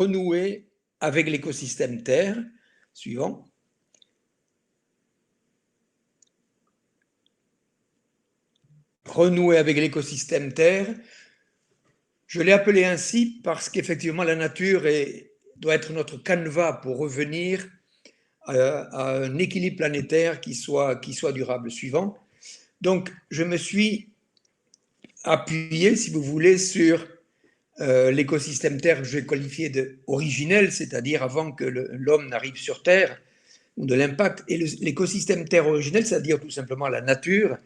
renouer avec l'écosystème Terre. Suivant. Renouer avec l'écosystème Terre. Je l'ai appelé ainsi parce qu'effectivement, la nature doit être notre canevas pour revenir à un équilibre planétaire qui soit durable. Suivant. Donc, je me suis appuyé, si vous voulez, sur l'écosystème Terre que je vais qualifier d'originel, c'est-à-dire avant que l'homme n'arrive sur Terre, ou de l'impact. Et l'écosystème Terre originel, c'est-à-dire tout simplement la nature,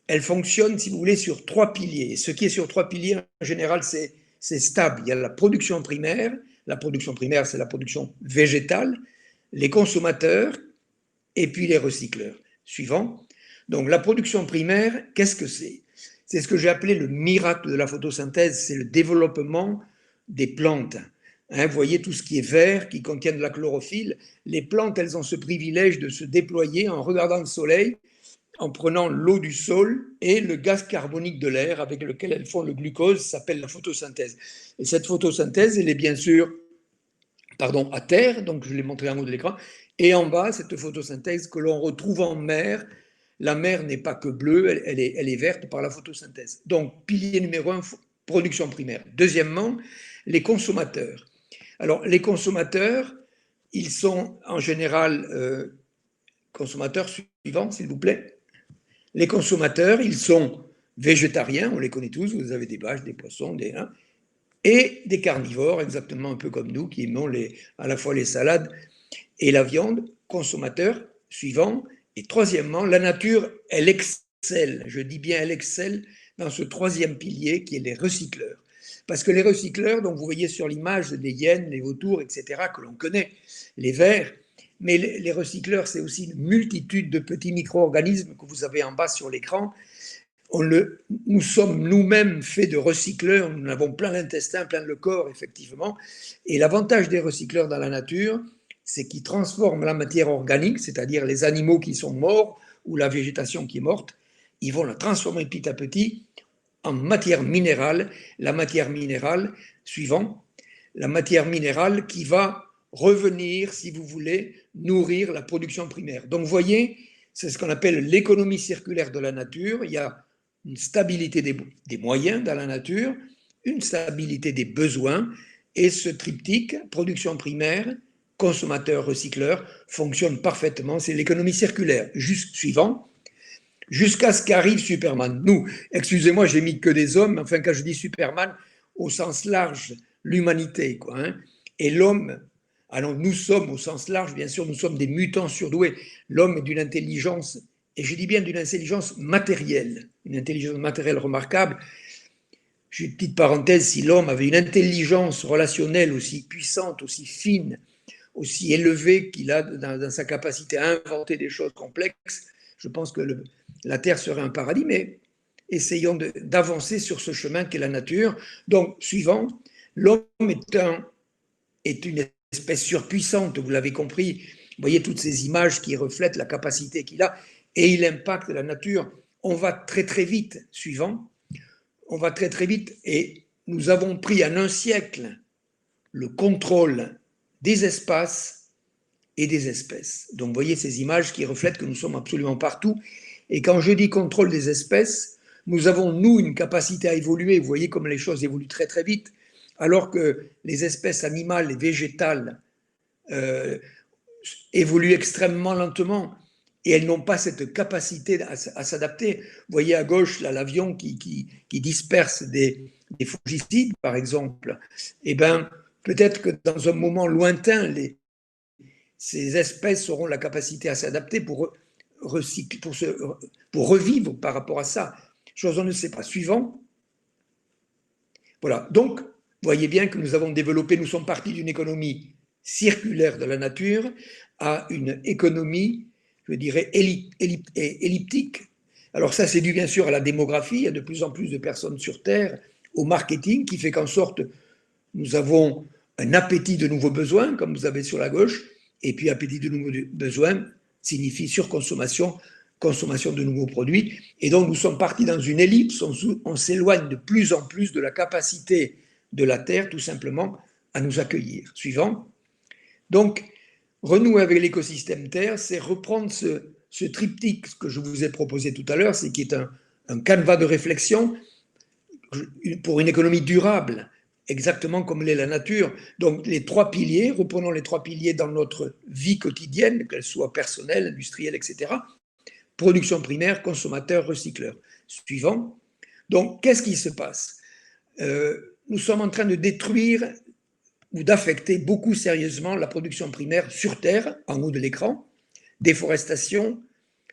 elle fonctionne, si vous voulez, sur 3 piliers. Ce qui est sur 3 piliers, en général, c'est stable. Il y a la production primaire. La production primaire, c'est la production végétale, les consommateurs et puis les recycleurs. Suivant. Donc, la production primaire, qu'est-ce que c'est? C'est ce que j'ai appelé le miracle de la photosynthèse, c'est le développement des plantes. Vous voyez tout ce qui est vert, qui contient de la chlorophylle. Les plantes, elles ont ce privilège de se déployer en regardant le soleil, en prenant l'eau du sol et le gaz carbonique de l'air avec lequel elles font le glucose, ça s'appelle la photosynthèse. Et cette photosynthèse, elle est bien sûr à terre, donc je l'ai montré en haut de l'écran, et en bas, cette photosynthèse que l'on retrouve en mer. La mer n'est pas que bleue, elle est verte par la photosynthèse. Donc, pilier numéro 1, production primaire. Deuxièmement, les consommateurs. Alors, les consommateurs, ils sont en général, consommateurs suivants, s'il vous plaît. Les consommateurs, ils sont végétariens, on les connaît tous, vous avez des vaches, des poissons, et des carnivores, exactement un peu comme nous, qui aimons à la fois les salades et la viande. Consommateurs, suivant. Et troisièmement, la nature, elle excelle, je dis bien elle excelle, dans ce troisième pilier qui est les recycleurs. Parce que les recycleurs, donc vous voyez sur l'image les hyènes, les vautours, etc., que l'on connaît, les vers, mais les recycleurs, c'est aussi une multitude de petits micro-organismes que vous avez en bas sur l'écran. Nous sommes nous-mêmes faits de recycleurs, nous avons plein l'intestin, plein le corps, effectivement. Et l'avantage des recycleurs dans la nature, c'est qu'ils transforment la matière organique, c'est-à-dire les animaux qui sont morts ou la végétation qui est morte, ils vont la transformer petit à petit en matière minérale. La matière minérale, suivant, la matière minérale qui va revenir, si vous voulez, nourrir la production primaire. Donc, vous voyez, c'est ce qu'on appelle l'économie circulaire de la nature. Il y a une stabilité des moyens dans la nature, une stabilité des besoins, et ce triptyque, production primaire, consommateur, recycleur, fonctionne parfaitement. C'est l'économie circulaire. Suivant, jusqu'à ce qu'arrive Superman. Nous, excusez-moi, j'ai mis que des hommes, enfin, quand je dis Superman, au sens large, l'humanité, quoi. Et l'homme, alors nous sommes au sens large, bien sûr, nous sommes des mutants surdoués. L'homme est d'une intelligence, et je dis bien d'une intelligence matérielle, une intelligence matérielle remarquable. J'ai une petite parenthèse, si l'homme avait une intelligence relationnelle aussi puissante, aussi fine, aussi élevée qu'il a dans sa capacité à inventer des choses complexes, je pense que la Terre serait un paradis, mais essayons d'avancer sur ce chemin qu'est la nature. Donc, suivant, l'homme est une espèce surpuissante, vous l'avez compris. Vous voyez toutes ces images qui reflètent la capacité qu'il a et il impacte la nature. On va très très vite, suivant, on va très très vite et nous avons pris en un siècle le contrôle des espaces et des espèces. Donc vous voyez ces images qui reflètent que nous sommes absolument partout. Et quand je dis contrôle des espèces, nous avons, nous, une capacité à évoluer. Vous voyez comme les choses évoluent très très vite, alors que les espèces animales et végétales évoluent extrêmement lentement et elles n'ont pas cette capacité à s'adapter. Vous voyez à gauche là, l'avion qui disperse des fongicides, par exemple. Eh bien, peut-être que dans un moment lointain, ces espèces auront la capacité à s'adapter pour revivre par rapport à ça. Chose on ne sait pas. Suivant. Voilà. Donc, vous voyez bien que nous avons développé, nous sommes partis d'une économie circulaire de la nature à une économie, je dirais, elliptique. Alors ça, c'est dû bien sûr à la démographie, il y a de plus en plus de personnes sur Terre, au marketing, qui fait qu'en sorte, nous avons un appétit de nouveaux besoins, comme vous avez sur la gauche, et puis appétit de nouveaux besoins signifie surconsommation, consommation de nouveaux produits. Et donc, nous sommes partis dans une ellipse, on s'éloigne de plus en plus de la capacité de la Terre, tout simplement, à nous accueillir. Suivant. Donc, renouer avec l'écosystème Terre, c'est reprendre ce triptyque que je vous ai proposé tout à l'heure, c'est qui est un canevas de réflexion pour une économie durable, exactement comme l'est la nature. Donc les trois piliers, reprenons les trois piliers dans notre vie quotidienne, qu'elle soit personnelle, industrielle, etc. Production primaire, consommateur, recycleur. Suivant. Donc qu'est-ce qui se passe? Nous sommes en train de détruire ou d'affecter beaucoup sérieusement la production primaire sur Terre, en haut de l'écran. Déforestation,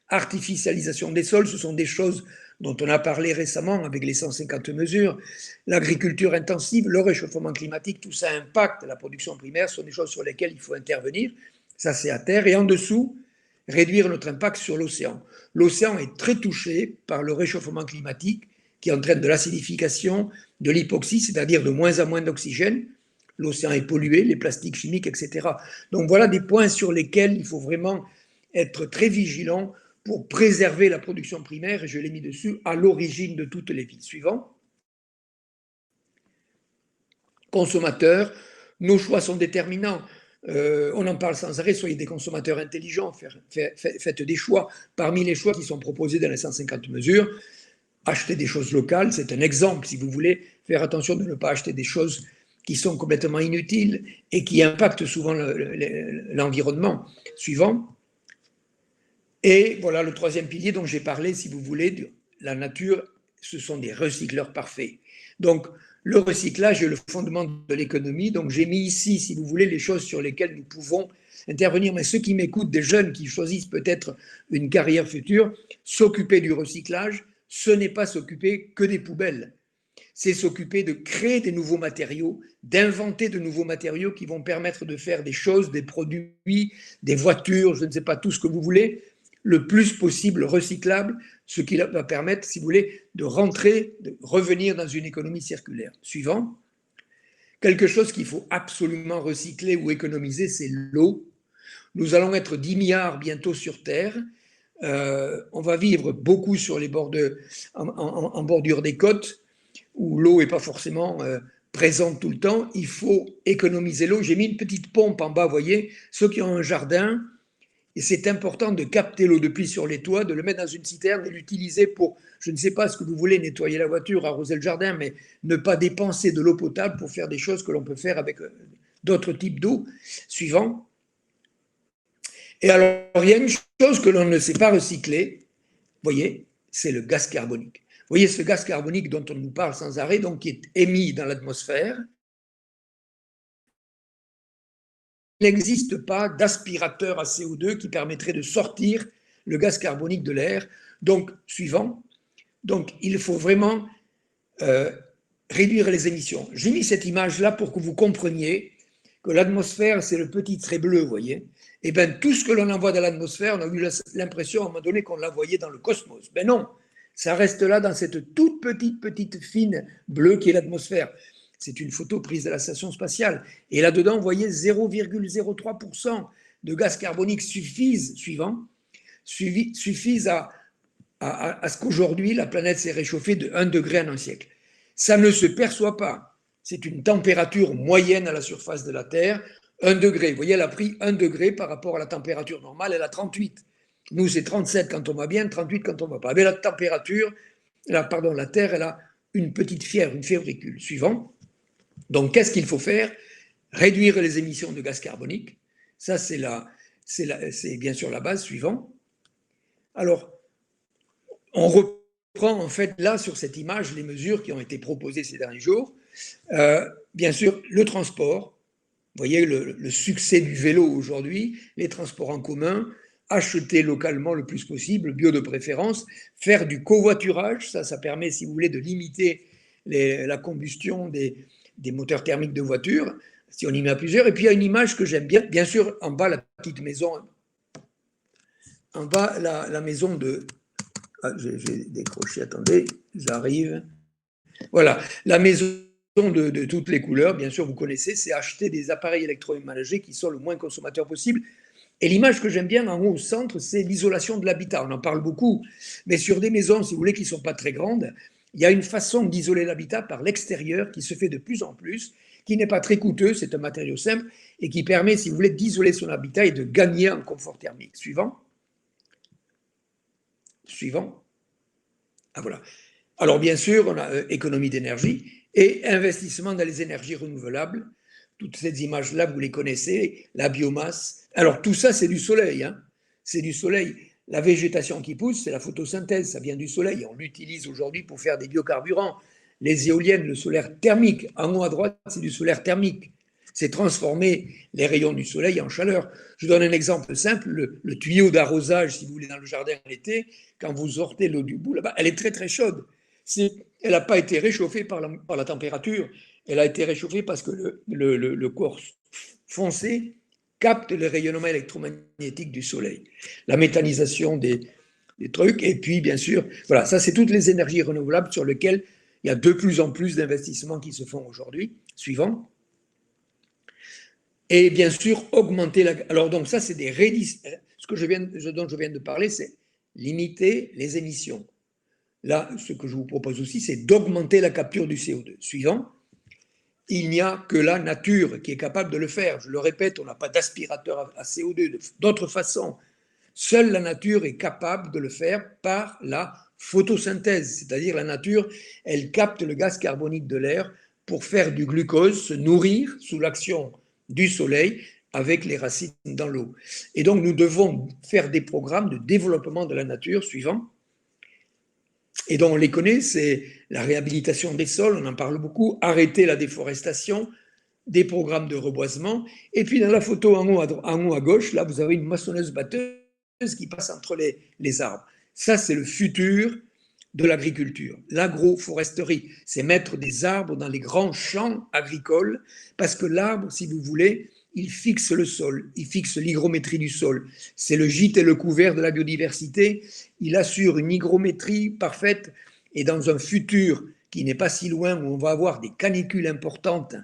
artificialisation des sols, ce sont des choses dont on a parlé récemment avec les 150 mesures. L'agriculture intensive, le réchauffement climatique, tout ça impacte la production primaire, ce sont des choses sur lesquelles il faut intervenir. Ça, c'est à terre. Et en dessous, réduire notre impact sur l'océan. L'océan est très touché par le réchauffement climatique qui entraîne de l'acidification, de l'hypoxie, c'est-à-dire de moins en moins d'oxygène. L'océan est pollué, les plastiques chimiques, etc. Donc voilà des points sur lesquels il faut vraiment être très vigilant pour préserver la production primaire, et je l'ai mis dessus, à l'origine de toutes les vies. Suivant. Consommateurs, nos choix sont déterminants. On en parle sans arrêt, soyez des consommateurs intelligents, faites des choix. Parmi les choix qui sont proposés dans les 150 mesures, acheter des choses locales, c'est un exemple, si vous voulez, faire attention de ne pas acheter des choses qui sont complètement inutiles et qui impactent souvent l'environnement. Suivant. Et voilà le troisième pilier dont j'ai parlé, si vous voulez, la nature, ce sont des recycleurs parfaits. Donc, le recyclage est le fondement de l'économie. Donc, j'ai mis ici, si vous voulez, les choses sur lesquelles nous pouvons intervenir. Mais ceux qui m'écoutent, des jeunes qui choisissent peut-être une carrière future, s'occuper du recyclage, ce n'est pas s'occuper que des poubelles. C'est s'occuper de créer des nouveaux matériaux, d'inventer de nouveaux matériaux qui vont permettre de faire des choses, des produits, des voitures, je ne sais pas, tout ce que vous voulez, le plus possible recyclable, ce qui va permettre, si vous voulez, de rentrer, de revenir dans une économie circulaire. Suivant. Quelque chose qu'il faut absolument recycler ou économiser, c'est l'eau. Nous allons être 10 milliards bientôt sur Terre. On va vivre beaucoup sur les bords en bordure des côtes, où l'eau n'est pas forcément présente tout le temps. Il faut économiser l'eau. J'ai mis une petite pompe en bas, vous voyez. Ceux qui ont un jardin, et c'est important de capter l'eau de pluie sur les toits, de le mettre dans une citerne et l'utiliser pour, je ne sais pas ce que vous voulez, nettoyer la voiture, arroser le jardin, mais ne pas dépenser de l'eau potable pour faire des choses que l'on peut faire avec d'autres types d'eau. Suivant. Et alors, il y a une chose que l'on ne sait pas recycler, vous voyez, c'est le gaz carbonique. Vous voyez ce gaz carbonique dont on nous parle sans arrêt, donc qui est émis dans l'atmosphère. Il n'existe pas d'aspirateur à CO2 qui permettrait de sortir le gaz carbonique de l'air. Donc, suivant. Donc, il faut vraiment réduire les émissions. J'ai mis cette image-là pour que vous compreniez que l'atmosphère, c'est le petit trait bleu, vous voyez. Et bien, tout ce que l'on envoie dans l'atmosphère, on a eu l'impression à un moment donné qu'on l'envoyait dans le cosmos. Ben non, ça reste là dans cette toute petite fine bleue qui est l'atmosphère. C'est une photo prise de la station spatiale. Et là-dedans, vous voyez 0,03% de gaz carbonique suffisent à ce qu'aujourd'hui, la planète s'est réchauffée de 1 degré en un siècle. Ça ne se perçoit pas. C'est une température moyenne à la surface de la Terre. 1 degré. Vous voyez, elle a pris 1 degré par rapport à la température normale. Elle a 38. Nous, c'est 37 quand on va bien, 38 quand on ne va pas. Avec la température, la Terre, elle a une petite fièvre, une févricule. Suivant. Donc, qu'est-ce qu'il faut faire? Réduire les émissions de gaz carbonique. Ça, c'est bien sûr la base. Suivant. Alors, on reprend en fait là, sur cette image, les mesures qui ont été proposées ces derniers jours. Bien sûr, le transport. Vous voyez le succès du vélo aujourd'hui, les transports en commun, acheter localement le plus possible, bio de préférence, faire du covoiturage, ça permet, si vous voulez, de limiter la combustion des moteurs thermiques de voitures, si on y met à plusieurs. Et puis il y a une image que j'aime bien sûr, en bas, la petite maison, en bas, la maison de... Ah, j'ai décroché, attendez, j'arrive. Voilà, la maison de toutes les couleurs, bien sûr, vous connaissez, c'est acheter des appareils électroménagers qui sont le moins consommateurs possible. Et l'image que j'aime bien en haut au centre, c'est l'isolation de l'habitat. On en parle beaucoup, mais sur des maisons, si vous voulez, qui ne sont pas très grandes, il y a une façon d'isoler l'habitat par l'extérieur qui se fait de plus en plus, qui n'est pas très coûteux, c'est un matériau simple, et qui permet, si vous voulez, d'isoler son habitat et de gagner en confort thermique. Suivant. Suivant. Ah voilà. Alors bien sûr, on a économie d'énergie et investissement dans les énergies renouvelables. Toutes ces images-là, vous les connaissez, la biomasse. Alors tout ça, c'est du soleil. Hein. C'est du soleil. La végétation qui pousse, c'est la photosynthèse, ça vient du soleil. On l'utilise aujourd'hui pour faire des biocarburants. Les éoliennes, le solaire thermique, en haut à droite, c'est du solaire thermique. C'est transformer les rayons du soleil en chaleur. Je donne un exemple simple, le tuyau d'arrosage, si vous voulez, dans le jardin l'été, quand vous sortez l'eau du bout, là-bas, elle est très très chaude. Elle n'a pas été réchauffée par la température, elle a été réchauffée parce que le corps foncé capte le rayonnement électromagnétique du soleil. La méthanisation des trucs, et puis bien sûr, voilà, ça c'est toutes les énergies renouvelables sur lesquelles il y a de plus en plus d'investissements qui se font aujourd'hui. Suivant. Et bien sûr, augmenter la... Alors donc ça, c'est des ce dont je viens de parler, c'est limiter les émissions. Là, ce que je vous propose aussi, c'est d'augmenter la capture du CO2. Suivant, il n'y a que la nature qui est capable de le faire. Je le répète, on n'a pas d'aspirateur à CO2. D'autre façon, seule la nature est capable de le faire par la photosynthèse, c'est-à-dire la nature, elle capte le gaz carbonique de l'air pour faire du glucose, se nourrir sous l'action du soleil avec les racines dans l'eau. Et donc nous devons faire des programmes de développement de la nature suivants. Et donc on les connaît, c'est la réhabilitation des sols, on en parle beaucoup, arrêter la déforestation, des programmes de reboisement. Et puis dans la photo en haut à gauche, là vous avez une moissonneuse-batteuse qui passe entre les arbres. Ça, c'est le futur de l'agriculture. L'agroforesterie, c'est mettre des arbres dans les grands champs agricoles, parce que l'arbre, si vous voulez, il fixe le sol, il fixe l'hygrométrie du sol. C'est le gîte et le couvert de la biodiversité. Il assure une hygrométrie parfaite, et dans un futur qui n'est pas si loin, où on va avoir des canicules importantes,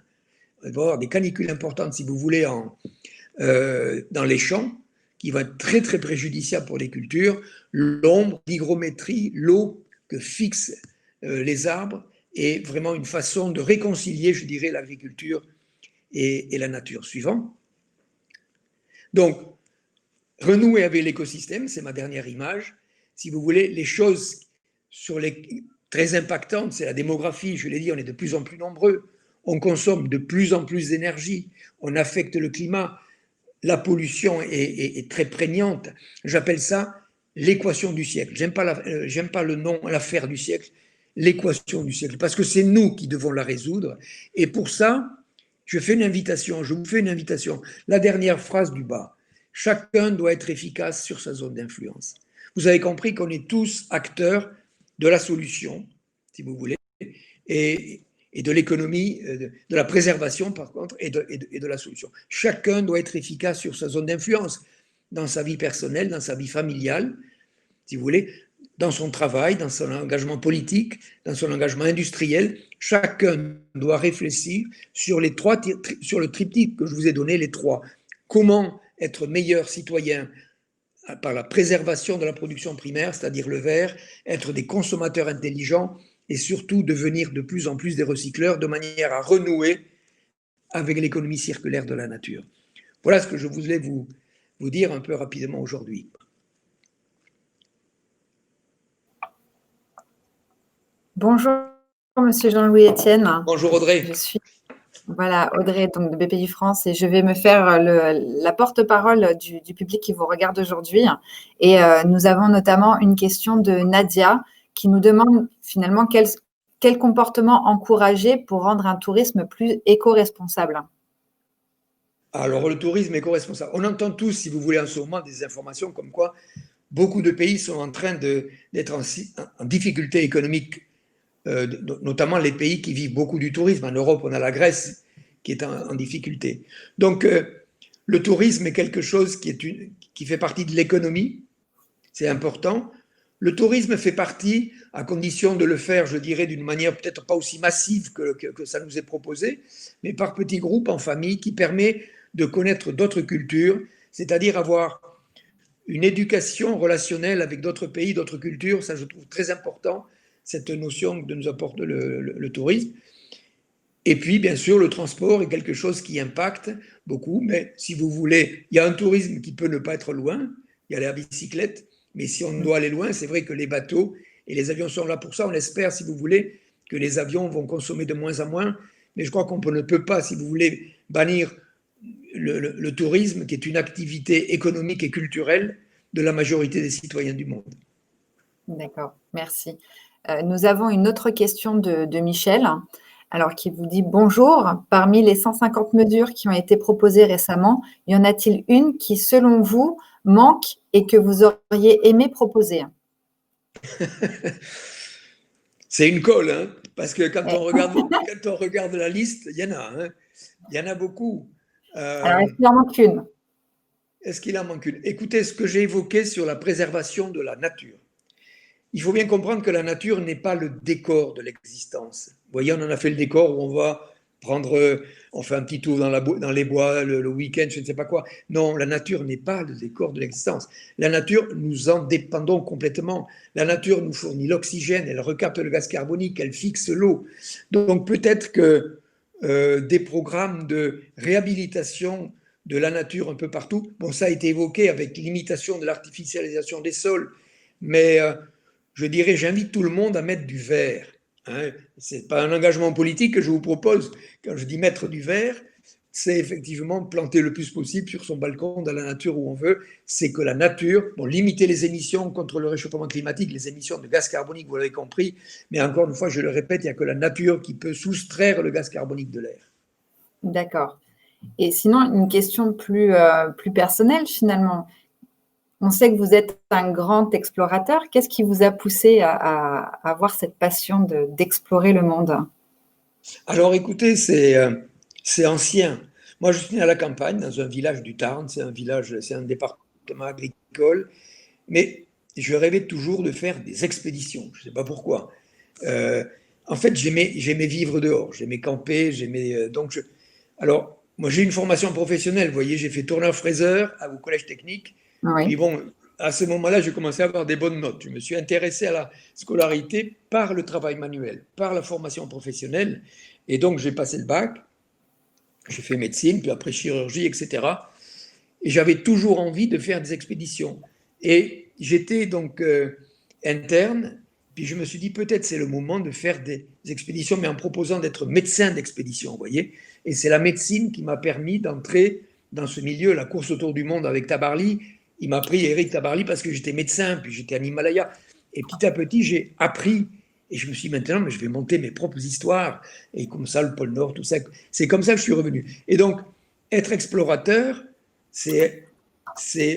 on va avoir des canicules importantes, si vous voulez, dans les champs, qui va être très très préjudiciable pour les cultures, l'ombre, l'hygrométrie, l'eau que fixent les arbres est vraiment une façon de réconcilier, je dirais, l'agriculture et la nature. Suivant. Donc, renouer avec l'écosystème, c'est ma dernière image. Si vous voulez, les choses très impactantes, c'est la démographie. Je l'ai dit, on est de plus en plus nombreux. On consomme de plus en plus d'énergie. On affecte le climat. La pollution est très prégnante. J'appelle ça l'équation du siècle. J'aime pas le nom, l'affaire du siècle, l'équation du siècle, parce que c'est nous qui devons la résoudre. Et pour ça, je vous fais une invitation. La dernière phrase du bas. Chacun doit être efficace sur sa zone d'influence. Vous avez compris qu'on est tous acteurs de la solution, si vous voulez, et de l'économie, de la préservation par contre, et de la solution. Chacun doit être efficace sur sa zone d'influence, dans sa vie personnelle, dans sa vie familiale, si vous voulez, dans son travail, dans son engagement politique, dans son engagement industriel. Chacun doit réfléchir sur le triptyque que je vous ai donné, les trois. Comment être meilleur citoyen par la préservation de la production primaire, c'est-à-dire le vert, être des consommateurs intelligents, et surtout devenir de plus en plus des recycleurs de manière à renouer avec l'économie circulaire de la nature. Voilà ce que je voulais vous dire un peu rapidement aujourd'hui. Bonjour, Monsieur Jean-Louis Etienne. Bonjour Audrey. Je suis Audrey donc, de BPI France, et je vais me faire la porte-parole du public qui vous regarde aujourd'hui. Et nous avons notamment une question de Nadia qui nous demande finalement quel comportement encourager pour rendre un tourisme plus éco-responsable. Alors, le tourisme éco-responsable. On entend tous, si vous voulez, en ce moment, des informations comme quoi beaucoup de pays sont en train d'être en difficulté économique, notamment les pays qui vivent beaucoup du tourisme. En Europe, on a la Grèce qui est en difficulté. Donc, le tourisme est quelque chose qui fait partie de l'économie, c'est important. Le tourisme fait partie, à condition de le faire, je dirais, d'une manière peut-être pas aussi massive que ça nous est proposé, mais par petits groupes, en famille, qui permet de connaître d'autres cultures, c'est-à-dire avoir une éducation relationnelle avec d'autres pays, d'autres cultures. Ça, je trouve très important, cette notion que nous apporte le tourisme. Et puis, bien sûr, le transport est quelque chose qui impacte beaucoup, mais si vous voulez, il y a un tourisme qui peut ne pas être loin, il y a la bicyclette, mais si on doit aller loin, c'est vrai que les bateaux et les avions sont là pour ça. On espère, si vous voulez, que les avions vont consommer de moins en moins, mais je crois qu'on ne peut pas, si vous voulez, bannir le tourisme, qui est une activité économique et culturelle de la majorité des citoyens du monde. D'accord, merci. Nous avons une autre question de Michel, alors qui vous dit « Bonjour, parmi les 150 mesures qui ont été proposées récemment, y en a-t-il une qui, selon vous, manque et que vous auriez aimé proposer ?» C'est une colle, hein, parce que quand on regarde la liste, il y en a, hein, il y en a beaucoup. Alors, est-ce qu'il en manque une? Est-ce qu'il en manque une? Écoutez ce que j'ai évoqué sur la préservation de la nature. Il faut bien comprendre que la nature n'est pas le décor de l'existence. Vous voyez, on en a fait le décor où on va prendre, on fait un petit tour dans les bois le week-end, je ne sais pas quoi. Non, la nature n'est pas le décor de l'existence. La nature, nous en dépendons complètement. La nature nous fournit l'oxygène, elle recapte le gaz carbonique, elle fixe l'eau. Donc peut-être que des programmes de réhabilitation de la nature un peu partout, bon, ça a été évoqué avec l'imitation de l'artificialisation des sols, mais je dirais, j'invite tout le monde à mettre du vert. Hein. Ce n'est pas un engagement politique que je vous propose. Quand je dis mettre du vert, c'est effectivement planter le plus possible sur son balcon, dans la nature où on veut. C'est que la nature, bon, limiter les émissions contre le réchauffement climatique, les émissions de gaz carbonique, vous l'avez compris, mais encore une fois, je le répète, il n'y a que la nature qui peut soustraire le gaz carbonique de l'air. D'accord. Et sinon, une question plus personnelle finalement. On sait que vous êtes un grand explorateur. Qu'est-ce qui vous a poussé à avoir cette passion d'explorer le monde? Alors écoutez, c'est ancien. Moi, je suis né à la campagne, dans un village du Tarn. C'est un département agricole. Mais je rêvais toujours de faire des expéditions. Je ne sais pas pourquoi. En fait, j'aimais vivre dehors. J'aimais camper. Alors, moi, j'ai une formation professionnelle. Vous voyez, j'ai fait tourneur-fraiseur au collège technique. Oui. Puis bon, à ce moment-là, j'ai commencé à avoir des bonnes notes. Je me suis intéressé à la scolarité par le travail manuel, par la formation professionnelle. Et donc, j'ai passé le bac, j'ai fait médecine, puis après chirurgie, etc. Et j'avais toujours envie de faire des expéditions. Et j'étais donc interne, puis je me suis dit peut-être c'est le moment de faire des expéditions, mais en proposant d'être médecin d'expédition, vous voyez. Et c'est la médecine qui m'a permis d'entrer dans ce milieu, la course autour du monde avec Tabarly. Il m'a pris Eric Tabarly parce que j'étais médecin, puis j'étais en Himalaya. Et petit à petit, j'ai appris. Et je me suis dit maintenant, mais je vais monter mes propres histoires. Et comme ça, le pôle Nord, tout ça. C'est comme ça que je suis revenu. Et donc, être explorateur,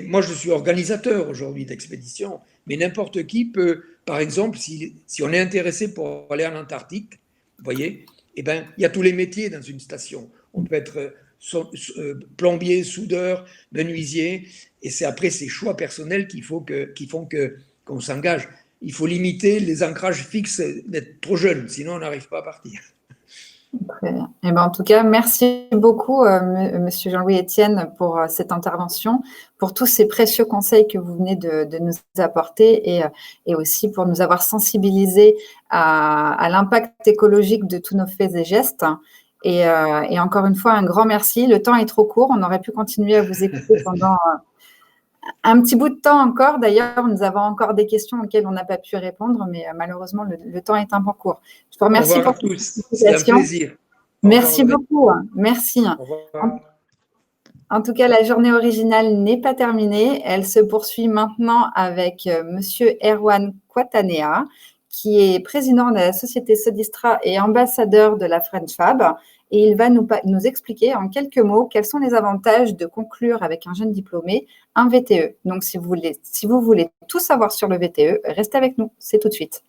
moi, je suis organisateur aujourd'hui d'expéditions, mais n'importe qui peut, par exemple, si on est intéressé pour aller en Antarctique, vous voyez, eh ben, il y a tous les métiers dans une station. On peut être plombier, soudeur, menuisier, et c'est après ces choix personnels qui font qu'on s'engage. Il faut limiter les ancrages fixes d'être trop jeune, sinon on n'arrive pas à partir. Très bien. Eh ben, en tout cas, merci beaucoup, Monsieur Jean-Louis Etienne, pour cette intervention, pour tous ces précieux conseils que vous venez de nous apporter et aussi pour nous avoir sensibilisés à l'impact écologique de tous nos faits et gestes. Et encore une fois, un grand merci. Le temps est trop court. On aurait pu continuer à vous écouter pendant un petit bout de temps encore. D'ailleurs, nous avons encore des questions auxquelles on n'a pas pu répondre, mais malheureusement, le temps est un peu court. Je vous remercie pour cette C'est un plaisir. Merci beaucoup. Merci. Au revoir. En tout cas, la journée originale n'est pas terminée. Elle se poursuit maintenant avec Monsieur Erwan Quatanea, qui est président de la société Sodistra et ambassadeur de la French Fab. Et il va nous expliquer en quelques mots quels sont les avantages de conclure avec un jeune diplômé un VTE. Donc, si vous voulez tout savoir sur le VTE, restez avec nous. C'est tout de suite.